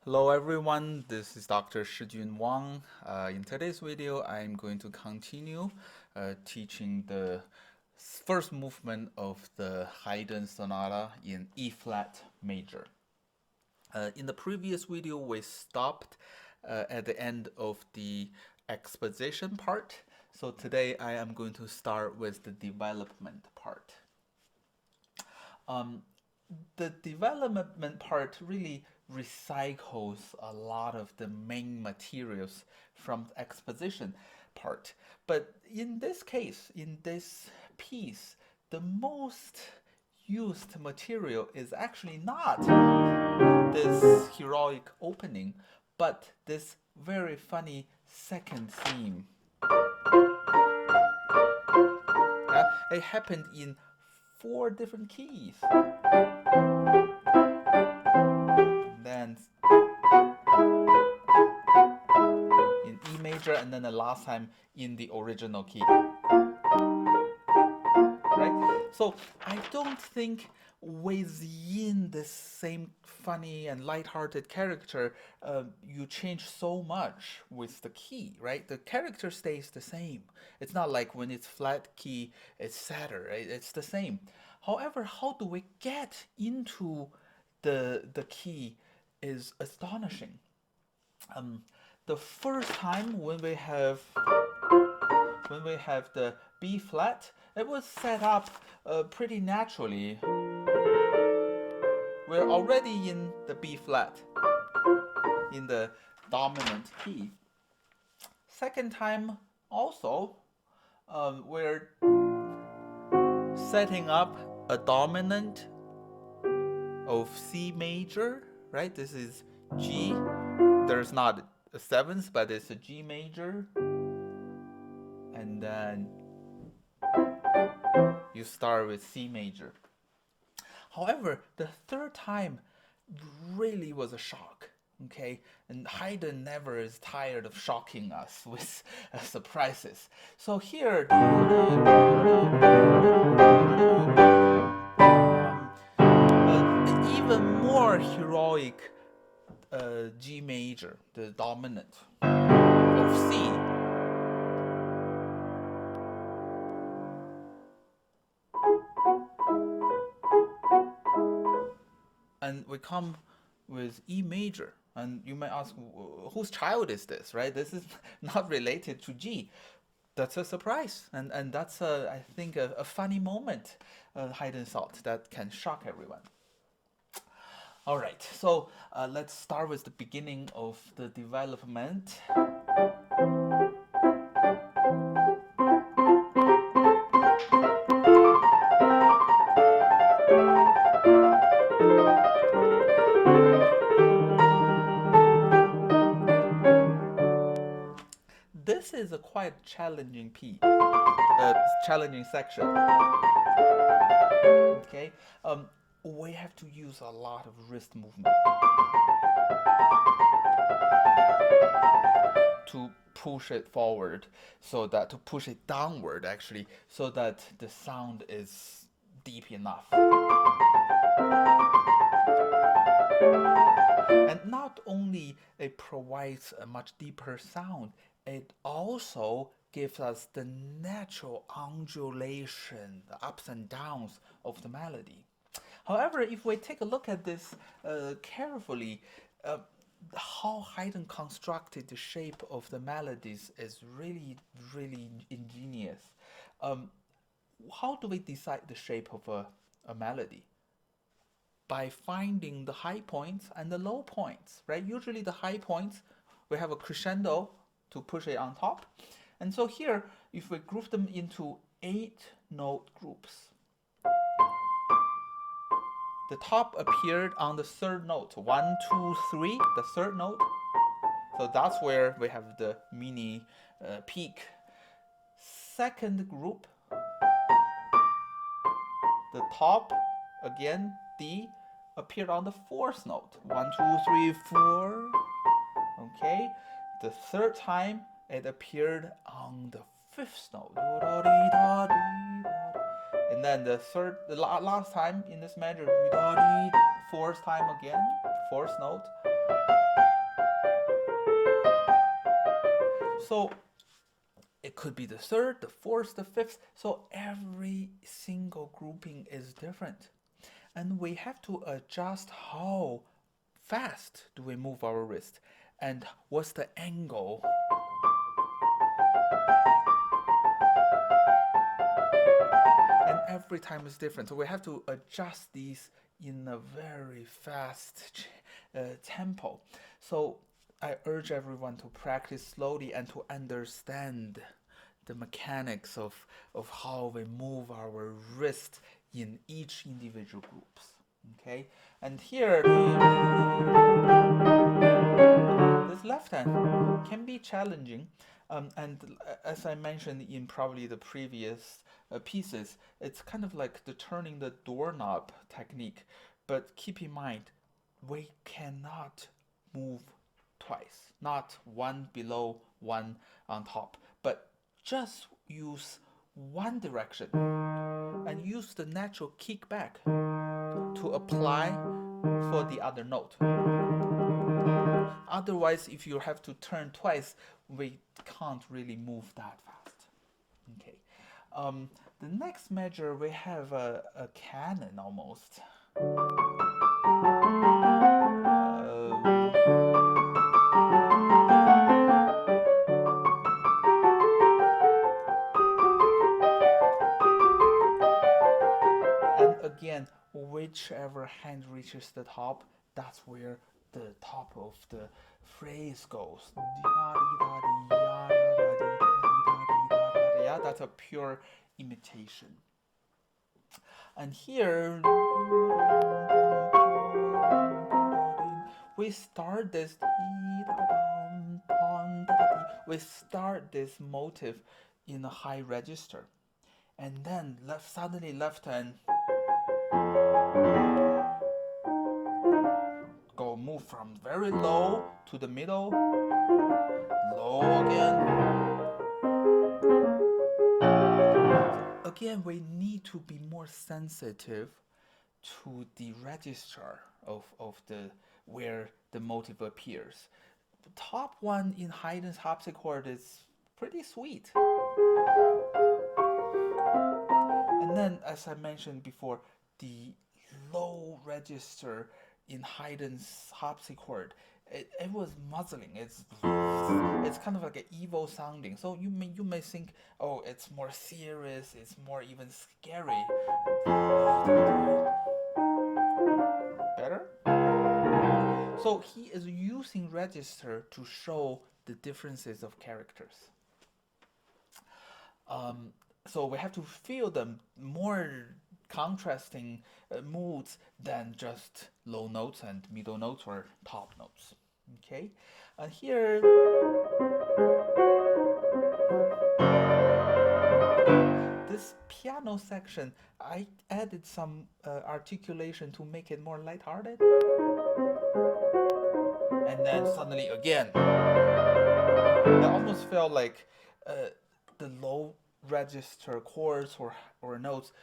Hello everyone, this is Dr. Shijun Wang. In today's video, I'm going to continue teaching the first movement of the Haydn Sonata in E flat major. In the previous video, we stopped at the end of the exposition part. So today I am going to start with the development part. The development part really recycles a lot of the main materials from the exposition part. But in this case, in this piece, the most used material is actually not this heroic opening, but this very funny second theme. It happened in 4 different keys. Then in E major, and then the last time in the original key. Right? So I don't think within the same funny and light-hearted character, you change so much with the key, right? The character stays the same. It's not like when it's flat key, it's sadder, right? It's the same. However, how do we get into the key is astonishing. The first time when we have the B flat, it was set up pretty naturally. We're already in the B flat, in the dominant key. Second time also, we're setting up a dominant of C major, right? This is G. There's not a seventh, but it's a G major. And then you start with C major. However, the third time really was a shock. Okay, and Haydn never is tired of shocking us with surprises. So here, even more heroic G major, the dominant of C. And we come with E major. And you may ask, whose child is this, right? This is not related to G. That's a surprise. And that's, I think, a funny moment Haydn thought that can shock everyone. All right, so let's start with the beginning of the development. This is a quite challenging challenging section. Okay, we have to use a lot of wrist movement to push it forward, so that to push it downward actually, so that the sound is deep enough. And not only it provides a much deeper sound, it also gives us the natural undulation, the ups and downs of the melody. However, if we take a look at this carefully, how Haydn constructed the shape of the melodies is really, really ingenious. How do we decide the shape of a melody? By finding the high points and the low points, right? Usually the high points, we have a crescendo to push it on top. And so here, if we group them into 8 note groups, the top appeared on the third note. 1, 2, 3, the third note. So that's where we have the mini peak. Second group, the top, again, D, appeared on the fourth note. 1, 2, 3, 4. Okay. The third time, it appeared on the fifth note. And then the last time in this measure, fourth time again, fourth note. So it could be the third, the fourth, the fifth. So every single grouping is different. And we have to adjust how fast do we move our wrist and what's the angle. And every time is different. So we have to adjust these in a very fast tempo. So I urge everyone to practice slowly and to understand the mechanics of how we move our wrist in each individual groups. Okay, and here this left hand can be challenging, and as I mentioned in probably the previous pieces, it's kind of like the turning the doorknob technique. But keep in mind, we cannot move twice, not one below, one on top, but just use one direction and use the natural kickback to apply for the other note. Otherwise, if you have to turn twice, we can't really move that fast. Okay. The next measure, we have a canon almost. And again, whichever hand reaches the top, that's where the top of the phrase goes. Yeah, that's a pure imitation. And here we start this motive in a high register, and then suddenly left hand move from very low to the middle, low again. Again, we need to be more sensitive to the register of the where the motive appears. The top one in Haydn's harpsichord is pretty sweet. And then, as I mentioned before, the low register in Haydn's harpsichord, it was muzzling. It's kind of like an evil sounding. So you may think, oh, it's more serious. It's more even scary. Better. So he is using register to show the differences of characters. So we have to feel them more contrasting moods than just low notes and middle notes or top notes. Okay, and here this piano section, I added some articulation to make it more lighthearted. And then suddenly again, I almost felt like the low register chords or notes,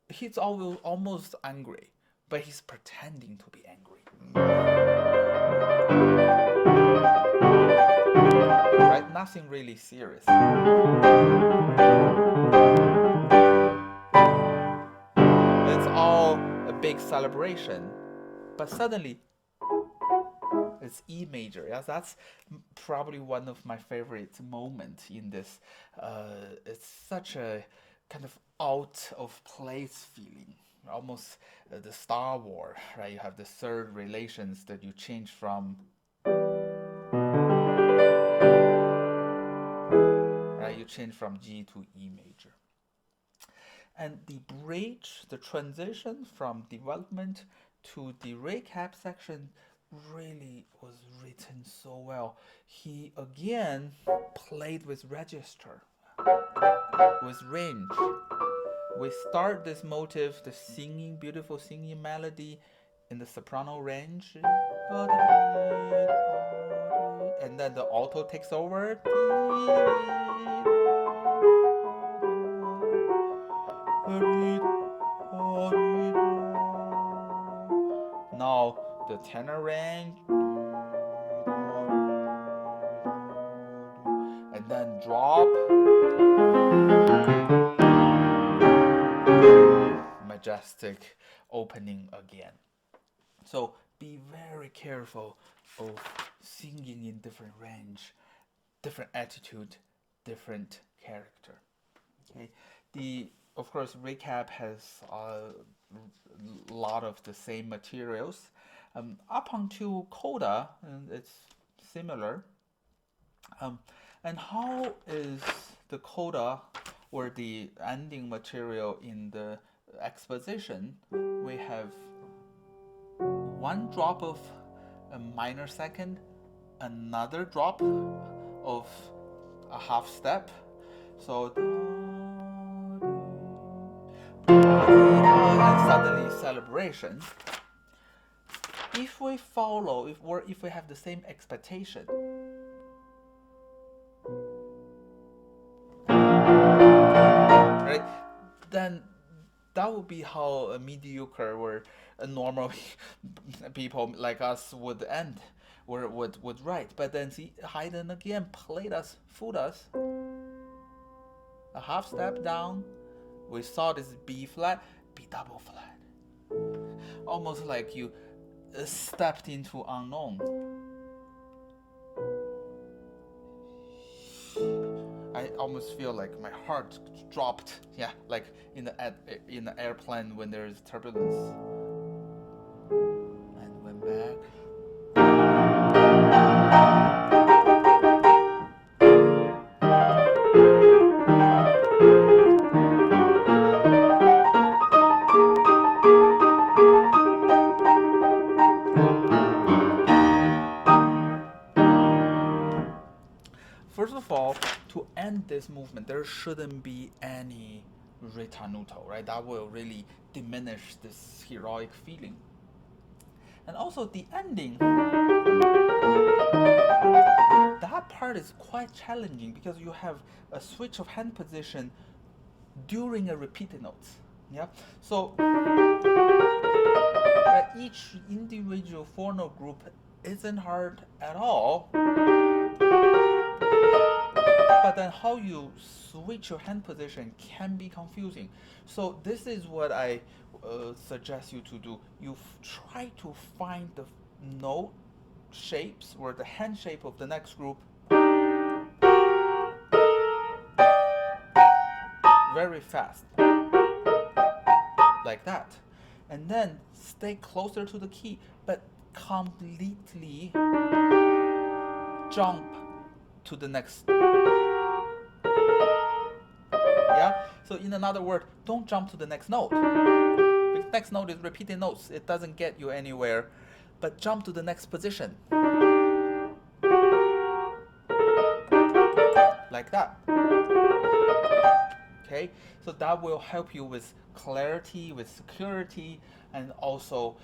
he's almost angry, but he's pretending to be angry. Right? Nothing really serious. It's all a big celebration. But suddenly, it's E major. Yeah, that's probably one of my favorite moments in this. It's such a kind of out of place feeling, almost the Star Wars, right? You have the third relations that you change from, right? You change from G to E major. And the bridge, the transition from development to the recap section really was written so well. He again played with register, with range. We start this motive, the singing, beautiful singing melody in the soprano range, and then the alto takes over. Now the tenor range, and then drop, majestic opening again. So be very careful of singing in different range, different attitude, different character. Okay, of course recap has a lot of the same materials. Up until coda, it's similar. And how is the coda or the ending material in the exposition? We have one drop of a minor second, another drop of a half step. So and suddenly celebration. If we follow, if we have the same expectation, right, then that would be how a mediocre or a normal people like us would end or would write. But then see, Haydn again fooled us. A half step down, we saw this B flat, B double flat. Almost like you stepped into unknown. I almost feel like my heart dropped. Yeah, like in the airplane when there is turbulence. And went back. First of all, to end this movement, there shouldn't be any ritanuto, right? That will really diminish this heroic feeling. And also the ending, that part is quite challenging because you have a switch of hand position during a repeated note. Yeah, so each individual four note group isn't hard at all. But then how you switch your hand position can be confusing. So this is what I suggest you to do. You try to find the note shapes or the hand shape of the next group very fast, like that. And then stay closer to the key, but completely jump to the next. Yeah? So in another word, don't jump to the next note. The next note is repeating notes. It doesn't get you anywhere. But jump to the next position. Like that. Okay? So that will help you with clarity, with security, and also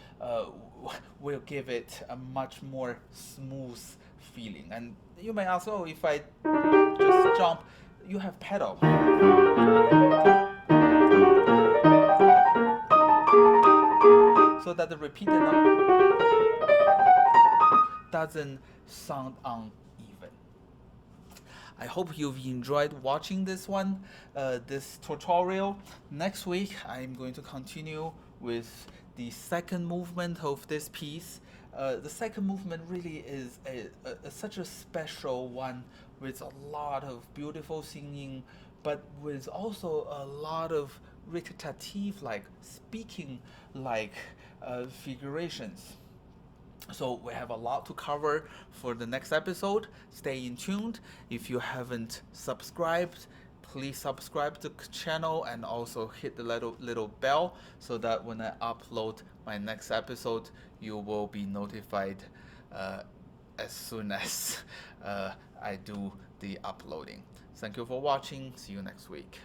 will give it a much more smooth feeling. And you may ask, oh, if I just jump, you have pedal. So that the repeated note doesn't sound uneven. I hope you've enjoyed watching this one, this tutorial. Next week, I'm going to continue with the second movement of this piece. The second movement really is such a special one with a lot of beautiful singing, but with also a lot of recitative, like speaking, like figurations. So we have a lot to cover for the next episode. Stay in tuned. If you haven't subscribed, please subscribe to the channel and also hit the little bell so that when I upload my next episode, you will be notified as soon as I do the uploading. Thank you for watching. See you next week.